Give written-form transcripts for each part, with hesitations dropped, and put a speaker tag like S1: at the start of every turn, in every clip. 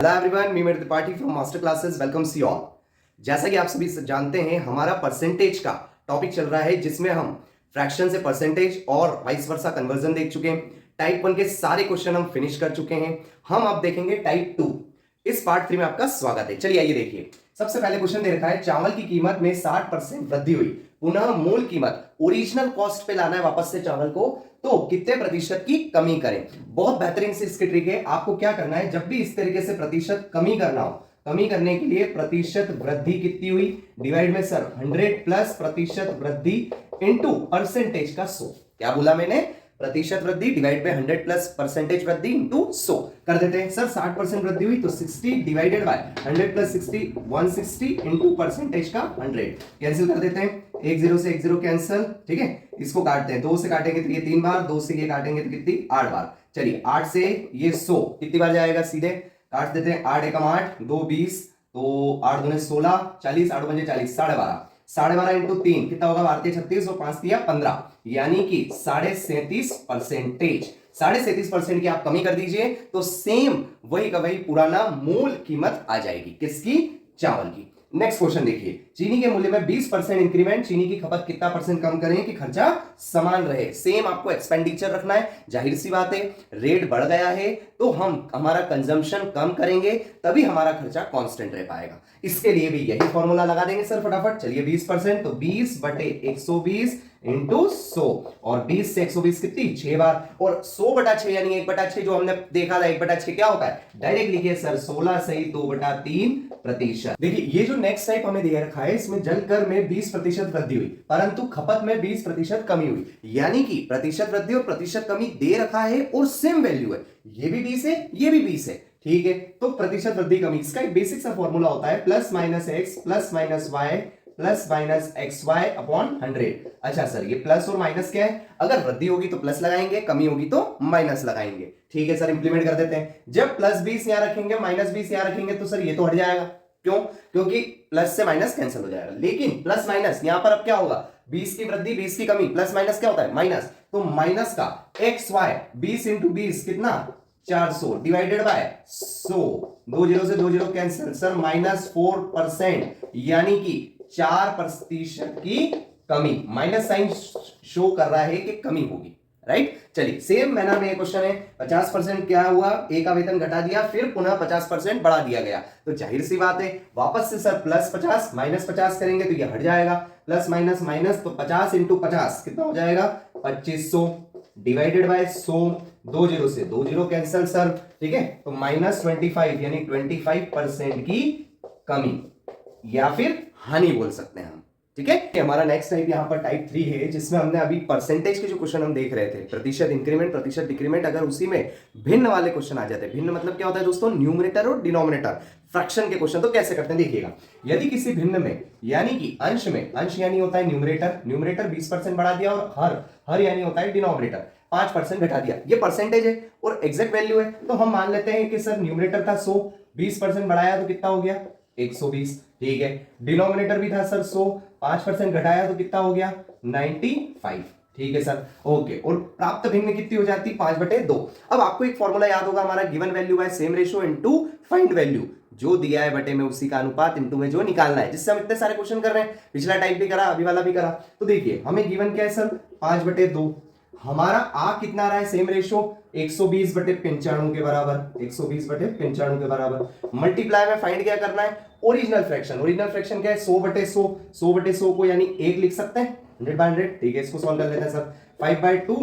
S1: Hello everyone, मी मेरे Tripathi from master classes welcomes you all. जैसा कि आप सभी जानते हैं, हमारा परसेंटेज का टॉपिक चल रहा है जिसमें हम फ्रैक्शन से परसेंटेज और वाइस वर्सा कन्वर्जन देख चुके हैं। टाइप 1 के सारे क्वेश्चन हम फिनिश कर चुके हैं। हम अब देखेंगे टाइप 2। इस पार्ट 3 में आपका स्वागत है। चलिए आइए देखिए। सबसे पहले क्वेश्चन दे रखा है, चावल की कीमत में 60% वृद्धि हुई, पुनः मूल कीमत ओरिजिनल कॉस्ट पे लाना है वापस से चावल को, तो कितने प्रतिशत की कमी करें। बहुत बेहतरीन से इसकी ट्रिक है। आपको क्या करना है, जब भी इस तरीके से प्रतिशत कमी करना हो, कमी करने के लिए प्रतिशत वृद्धि कितनी हुई डिवाइड में सर 100 प्लस प्रतिशत वृद्धि इनटू परसेंटेज का 100। क्या बोला मैंने? प्रतिशत वृद्धि डिवाइड बाय 100 प्लस परसेंटेज वृद्धि इनटू 100 कर देते हैं। सर 60% वृद्धि हुई तो 60 divided by 100 plus 60 160 into percentage का 100 कैंसिल कर देते हैं। 1 0 से 1 0 कैंसिल। ठीक है, इसको काटते हैं। 2 से काटेंगे तो ये 3 बार, 2 से ये काटेंगे तो कितनी 8 बार। चलिए 8 से ये 100 कितनी बार जाएगा, सीधे काट देते हैं। 8 एकम 8 2 20 तो 8 दूने 16 40 8 पंजे 40 12.5 12.5 इंटू 3 कितना होगा, भारतीय 36 और 5 दिया 15, यानी कि 37.5%। 37.5% की आप कमी कर दीजिए तो सेम वही का वही पुराना मूल कीमत आ जाएगी। किसकी? चावल की। नेक्स्ट क्वेश्चन देखिए, चीनी के मूल्य में 20% इंक्रीमेंट, चीनी की खपत कितना परसेंट कम करें कि खर्चा समान रहे। सेम आपको एक्सपेंडिचर रखना है। जाहिर सी बात है, रेट बढ़ गया है तो हम हमारा कंजम्पशन कम करेंगे, तभी हमारा खर्चा कांस्टेंट रह पाएगा। इसके लिए भी यही फॉर्मूला लगा देंगे सर फटाफट। चलिए 20% तो 20 बटे 120 इंटू 100 और 20 से 120 कितनी 6 बार, और 100 बटा 6 यानी 1 बटा 6 जो हमने देखा था 1 बटा 6 क्या होता है, डायरेक्ट लिखिए सर 16 सही 2 बटा 3%। देखिए ये जो नेक्स्ट टाइप हमें दिया रखा है, इसमें जलकर में 20% वृद्धि हुई परंतु खपत में 20% कमी हुई, यानी कि प्रतिशत वृद्धि और प्रतिशत कमी दे रखा है और सेम वैल्यू है। ये भी 20 है, ये भी 20 है। ठीक है, तो प्रतिशत वृद्धि कमी, इसका एक बेसिक सा फॉर्मूला होता है plus minus x plus minus y plus minus x y upon 100। अच्छा सर, ये प्लस और माइनस क्या है? अगर वृद्धि होगी तो प्लस लगाएंगे, कमी होगी तो माइनस लगाएंगे। ठीक है सर, इंप्लीमेंट कर देते हैं। जब प्लस 20 यहां रखेंगे माइनस 20 यहां रखेंगे तो सर ये तो हट जाएगा। क्यों? क्योंकि प्लस से माइनस कैंसिल हो जाएगा। लेकिन प्लस माइनस यहां पर अब क्या होगा, 20 की वृद्धि 20 की कमी, प्लस माइनस क्या होता है माइनस, तो माइनस का एक्स वाई 20 इंटू 20 कितना 400 डिवाइडेड बाय 100, 2 0 से 2 0 कैंसिल सर -4%, यानी कि 4% की कमी। माइनस साइन शो कर रहा है कि कमी होगी। राइट, चलिए सेम मैनर में क्वेश्चन है। 50% क्या हुआ, ए का वेतन घटा दिया, फिर पुनः 50% बढ़ा दिया गया, तो जाहिर सी बात है वापस से सर प्लस 50 माइनस 50 करेंगे तो ये हट जाएगा। प्लस माइनस माइनस तो 50 इंटू 50 कितना हो जाएगा 2500 डिवाइडेड बाय 100, 2 0 से 2 0 कैंसिल सर। ठीक है, तो -25 यानी 25% की कमी या फिर हानि बोल सकते हैं हम। ठीक है, हमारा नेक्स्ट टाइप यहाँ पर टाइप 3 है, जिसमें हमने अभी परसेंटेज के जो क्वेश्चन हम देख रहे थे, प्रतिशत इंक्रीमेंट प्रतिशत डिक्रीमेंट, अगर उसी में भिन्न वाले क्वेश्चन आ जाते हैं। भिन्न मतलब क्या होता है दोस्तों, न्यूमरेटर और डिनोमिनेटर फ्रैक्शन के क्वेश्चन। तो कैसे करते हैं देखिएगा, यदि किसी भिन्न में यानी कि अंश में, अंश यानी होता है न्यूमरेटर, न्यूमरेटर 20% बढ़ा दिया, और हर यानी होता है डिनोमिनेटर 5% घटा दिया। ये परसेंटेज है और एग्जैक्ट वैल्यू है, तो हम मान लेते हैं कि सर न्यूमरेटर था 100, 20% बढ़ाया तो कितना हो गया 120। ठीक है, डिनोमिनेटर भी था सर 100, 5% घटाया तो कितना हो गया 95। ठीक है सर, ओके। और प्राप्त भिन्न कितनी हो जाती 5/2। अब आपको एक फॉर्मूला याद होगा, हमारा given value by same ratio into find value, जो दिया है बटे में उसी का अनुपात इनटू में जो निकालना है, जिससे हम इतने सारे क्वेश्चन कर रहे हैं। पिछला टाइप भी करा, अभी वाला भी करा। तो देखिए हमें गिवन क्या है सर 5/2, हमारा आ कितना रहा है सेम रेशियो 120/95 के बराबर, 120/95 के बराबर। मल्टीप्लाई में फाइंड क्या करना है, ओरिजिनल फ्रैक्शन। ओरिजिनल फ्रैक्शन क्या है 100/100, 100/100 को यानी 1 लिख सकते हैं 100/100। ठीक है, इसको सॉल्व कर लेते हैं सर। 5/2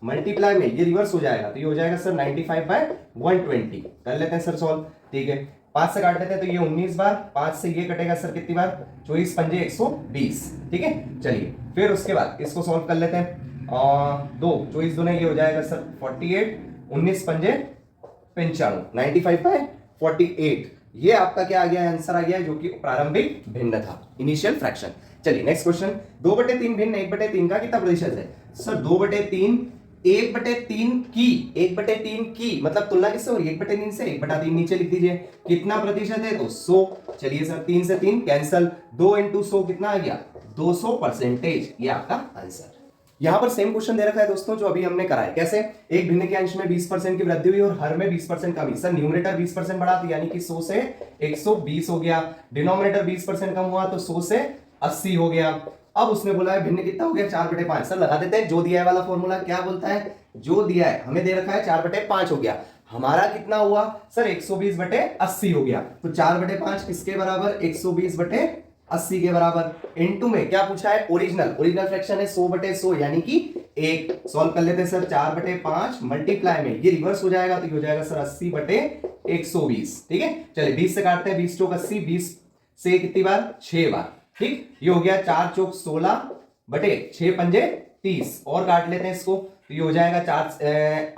S1: मल्टीप्लाई में ये रिवर्स हो जाएगा तो ये हो जाएगा सर 95/120। कर लेते हैं सर सॉल्व। ठीक है, 5 से काट लेते हैं तो ये 19 बार, 5 से ये कटेगा सर कितनी बार 24 पंजे 120। ठीक है, चलिए फिर उसके बाद इसको सॉल्व कर लेते हैं। 2 24 दूने ये हो जाएगा सर 48, 19 पंजे 95, 95/48। ये आपका क्या आ गया, आंसर आ गया, जो कि प्रारंभिक भिन्न था, इनिशियल फ्रैक्शन। चलिए नेक्स्ट क्वेश्चन, 2/3 भिन्न 1/3 का कितना प्रतिशत है सर 2/3 1/3 की मतलब तुलना किससे हो रही है 1/3 से, 1/3 नीचे लिख दीजिए। कितना प्रतिशत है तो 100। चलिए सर 3 से 3 कैंसल, 2 इंटू 100 कितना आ गया 200%। ये आपका आंसर। यहां पर सेम क्वेश्चन दे रखा है दोस्तों जो अभी हमने करा है। कैसे? एक भिन्न के अंश में 20% की वृद्धि हुई और हर में 20% कमी। सर न्यूमरेटर 20% बढ़ा तो यानी कि 100 से 120 हो गया। डिनोमिनेटर 20% कम हुआ तो 100 से 80 हो गया। अब उसने बोला है भिन्न कितना हो गया 4/5। सर लगा देते हैं, जो दिया है वाला फॉर्मूला क्या बोलता है, जो दिया है हमें दे रखा है 4/5 हो गया। हमारा कितना हुआ सर 120/80 हो गया। तो 4/5 किसके बराबर 120/80 के बराबर। इनटू में क्या पूछा है ओरिजिनल फ्रैक्शन है 100/100 यानी कि 1। सॉल्व कर लेते हैं सर 4/5 मल्टीप्लाई में ये रिवर्स हो जाएगा तो ये हो जाएगा सर 80/120। ठीक है चलिए 20 से काटते हैं 20 चौक 80, 20 से कितनी बार 6 बार। ठीक ये हो गया 4 चौक 16/6 पंजे 30 और काट लेते हैं इसको तो ये हो जाएगा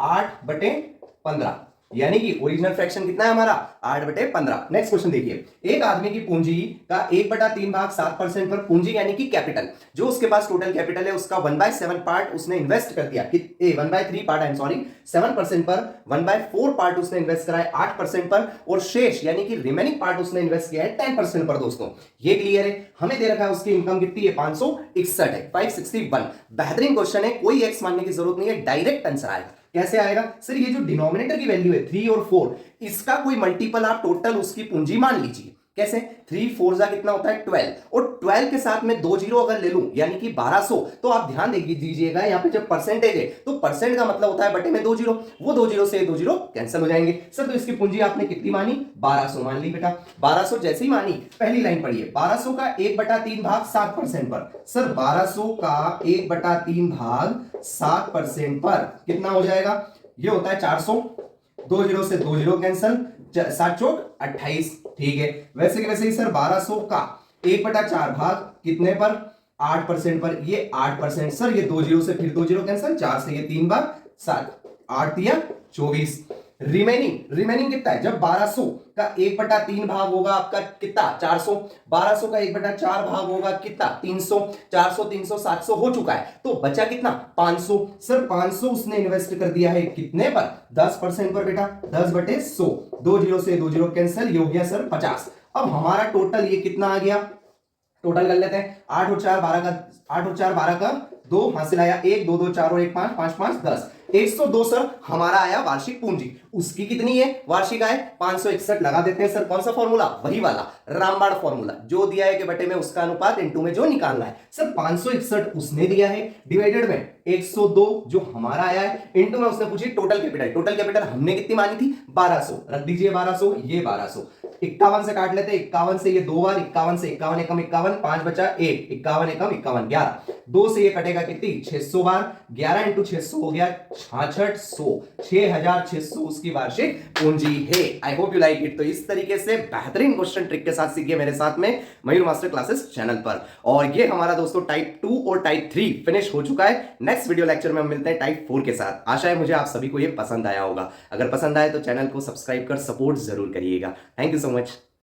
S1: 8/15 यानी कि ओरिजिनल फ्रैक्शन कितना है हमारा 8/15। नेक्स्ट क्वेश्चन देखिए, एक आदमी की पूंजी का 1/3 भाग 7% पर पूंजी यानी कि कैपिटल जो उसके पास टोटल कैपिटल है उसका 1/7 पार्ट उसने इन्वेस्ट कर दिया 1/3 पार्ट 7% पर 1/4 पार्ट उसने इन्वेस्ट करा है 8% पर और शेष यानी कि रिमेनिंग पार्ट उसने इन्वेस्ट किया है 10% पर। दोस्तों ये क्लियर है। हमें दे रखा है उसकी इनकम कितनी है 561 है 561। बेहतरीन क्वेश्चन है, कोई एक्स मानने की जरूरत नहीं है, डायरेक्ट आंसर आएगा। कैसे आएगा सर, ये जो डिनोमिनेटर की वैल्यू है 3 और 4 इसका कोई मल्टीपल आप टोटल उसकी पूंजी मान लीजिए। कैसे 3 4 जा कितना होता है 12 और 12 के साथ में 2 जीरो अगर ले लूं यानी कि 1200 तो आप ध्यान दीजिएगा यहाँ पे जब परसेंटेज है तो परसेंट का मतलब होता है बटे में 2 जीरो, वो 2 जीरो से 2 जीरो कैंसिल हो जाएंगे। सर तो इसकी पूंजी आपने कितनी मानी 1200 मान ली बेटा। 1200 जैसे ही मानी पहली लाइन पढ़िए 1200 का 1/3 भाग 7% पर। सर 1200 का 1/3 भाग 7% पर कितना हो जाएगा, ये होता है 400, 2 जीरो से 2 जीरो कैंसिल, 7 चौक 28। ठीक है वैसे के वैसे ही सर 1200 का 1/4 भाग कितने पर 8% पर, ये 8%। सर ये 2 जीरो से फिर 2 जीरो कैंसिल, 4 से ये 3 बार 7, 8 या 24। रिमेनिंग कितना है, जब 1200 का 1/3 भाग होगा आपका कितना 400, 1200 का 1/4 भाग होगा कितना 300, 400 300 700 हो चुका है तो बचा कितना 500। सर 500 उसने इन्वेस्ट कर दिया है कितने पर 10% पर बेटा 10/100, 2 जीरो से 2 जीरो कैंसिल, ये हो गया सर 50। अब हमारा टोटल ये कितना आ गया, टोटल कर लेते हैं 8 और 4 12 का 8 और 4 12 का 2 हासिल आया 1 2 2 4 और 1 5 5 5 10 102 सर हमारा आया वार्षिक पूंजी। उसकी कितनी है वार्षिक आय 561 लगा देते हैं सर। कौन सा फॉर्मूला, वही वाला रामबाण फॉर्मूला जो दिया है कि बटे में उसका अनुपात इनटू में जो निकालना है। सर 561 उसने दिया है डिवाइडेड में 102 जो हमारा आया है इनटू में उसने पूछी टोटल कैपिटल हमने कितनी मानी थी 1200, रख दीजिए 1200 ये 1200। 51 से काट लेते 51 से ये 2 बार 51 से 51 एकम 51 5 बचा 1 51 एकम 51 11 2 से ये कटेगा कितनी 600 बार 11 इंटू 600 हो गया 6600 6600 उसकी वार्षिक पूंजी है। I hope you like it. तो इस तरीके से बेहतरीन क्वेश्चन ट्रिक के साथ सीखिए मेरे साथ में मयूर मास्टर क्लासेस चैनल पर। और ये हमारा दोस्तों टाइप 2 और टाइप 3 फिनिश हो चुका है। नेक्स्ट वीडियो लेक्चर में हम मिलते हैं टाइप 4 के साथ। आशा है मुझे आप सभी को ये पसंद आया होगा। अगर पसंद आए तो चैनल को सब्सक्राइब कर सपोर्ट जरूर करिएगा। Thank you so much.